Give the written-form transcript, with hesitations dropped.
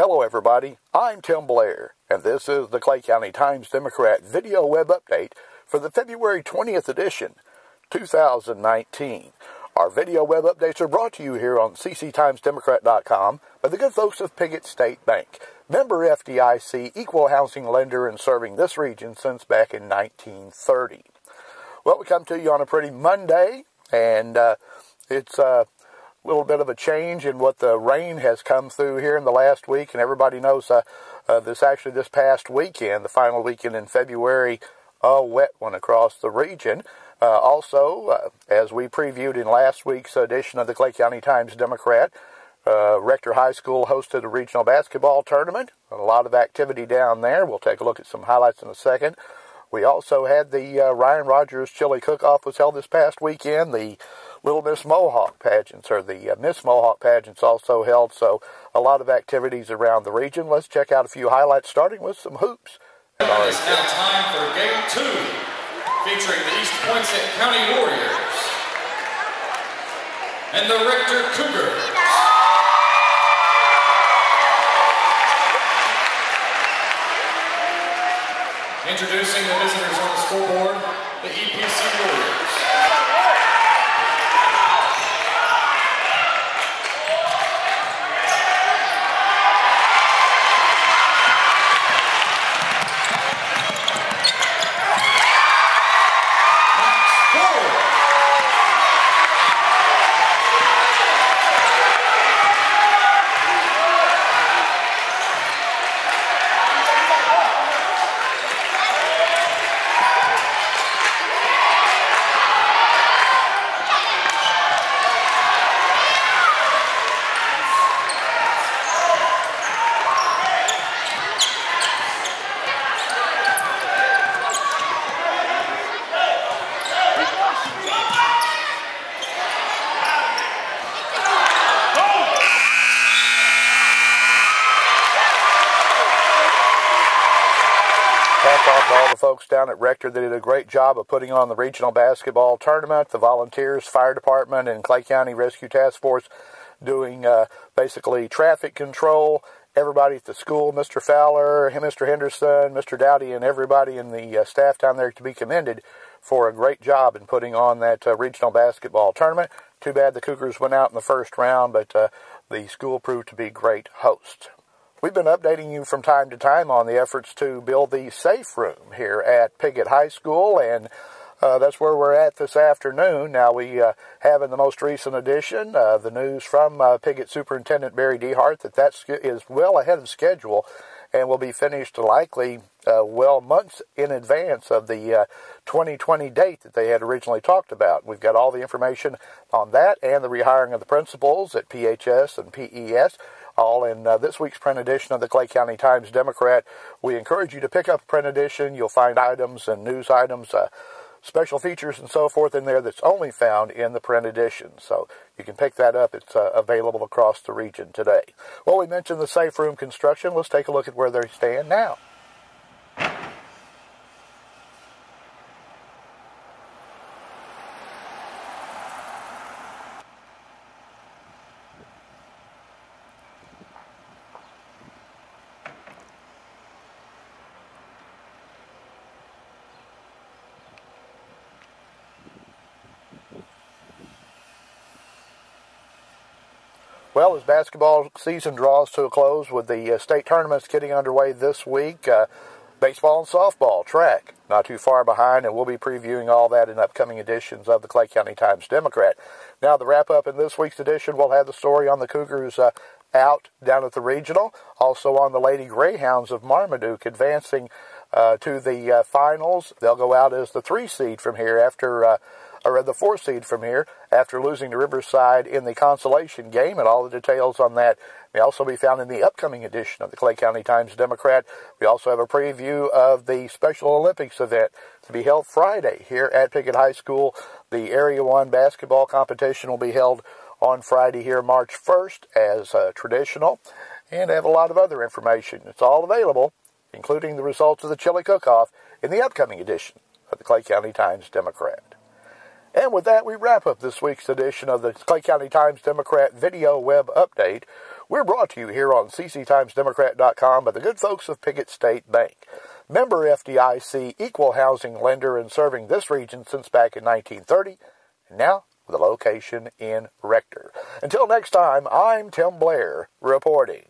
Hello everybody, I'm Tim Blair, and this is the Clay County Times-Democrat video web update for the February 20th edition, 2019. Our video web updates are brought to you here on cctimesdemocrat.com by the good folks of Piggott State Bank, member FDIC, equal housing lender, and serving this region since back in 1930. Well, we come to you on a pretty Monday, and it's a little bit of a change in what the rain has come through here in the last week, and everybody knows this past weekend, the final weekend in February, a wet one across the region. Also, as we previewed in last week's edition of the Clay County Times-Democrat, Rector High School hosted a regional basketball tournament. A lot of activity down there. We'll take a look at some highlights in a second. We also had the Ryan Rogers Chili Cook-Off was held this past weekend. The Little Miss Mohawk pageants, or the Miss Mohawk pageants, also held. So a lot of activities around the region. Let's check out a few highlights, starting with some hoops. It's now time for Game 2, featuring the East Poinsett County Warriors and the Rector Cougars. Introducing the visitors on the scoreboard, the EPC Warriors. Hats off to all the folks down at Rector. They did a great job of putting on the regional basketball tournament. The volunteers, fire department, and Clay County Rescue Task Force doing basically traffic control. Everybody at the school, Mr. Fowler, Mr. Henderson, Mr. Dowdy, and everybody in the staff down there to be commended for a great job in putting on that regional basketball tournament. Too bad the Cougars went out in the first round, but the school proved to be great hosts. We've been updating you from time to time on the efforts to build the safe room here at Piggott High School, and that's where we're at this afternoon. Now, we have in the most recent edition the news from Piggott Superintendent Barry DeHart that is well ahead of schedule and will be finished likely months in advance of the 2020 date that they had originally talked about. We've got all the information on that and the rehiring of the principals at PHS and PES, all in this week's print edition of the Clay County Times-Democrat. We encourage you to pick up a print edition. You'll find items and news items, special features and so forth in there that's only found in the print edition. So you can pick that up. It's available across the region today. Well, we mentioned the safe room construction. Let's take a look at where they stand now. Well, as basketball season draws to a close with the state tournaments getting underway this week, baseball and softball, track, not too far behind, and we'll be previewing all that in upcoming editions of the Clay County Times-Democrat. Now, the wrap-up in this week's edition, we'll have the story on the Cougars out down at the regional, also on the Lady Greyhounds of Marmaduke advancing to the finals. They'll go out as the 3 seed from here after the 4 seed from here after losing to Riverside in the consolation game, and all the details on that may also be found in the upcoming edition of the Clay County Times-Democrat. We also have a preview of the Special Olympics event to be held Friday here at Piggott High School. The Area 1 basketball competition will be held on Friday here, March 1st, as traditional, and I have a lot of other information. It's all available, including the results of the Chili Cook-Off, in the upcoming edition of the Clay County Times-Democrat. And with that, we wrap up this week's edition of the Clay County Times-Democrat video web update. We're brought to you here on cctimesdemocrat.com by the good folks of Piggott State Bank. Member FDIC, equal housing lender, and serving this region since back in 1930, and now with a location in Rector. Until next time, I'm Tim Blair reporting.